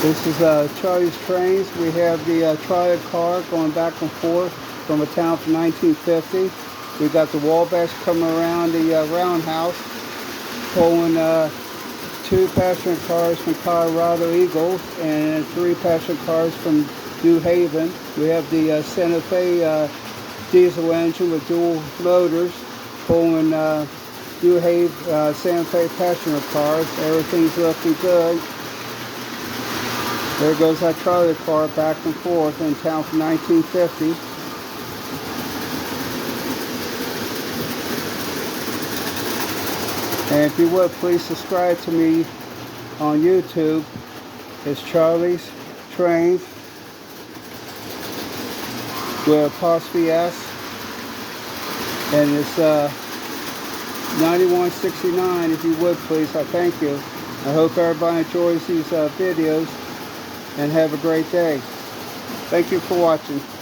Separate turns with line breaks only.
This is Charlie's Trains. We have the trolley car going back and forth from a town from 1950. We got the Wabash coming around the roundhouse, pulling 2 passenger cars from Colorado Eagles and 3 passenger cars from New Haven. We have the Santa Fe diesel engine with dual motors pulling New Haven Santa Fe passenger cars. Everything's looking good. There goes that trolley car back and forth in town from 1950. And if you would, please subscribe to me on YouTube. It's Charlie's Trains with apostrophe S. And it's 9169. If you would, please, I thank you. I hope everybody enjoys these videos. And have a great day. Thank you for watching.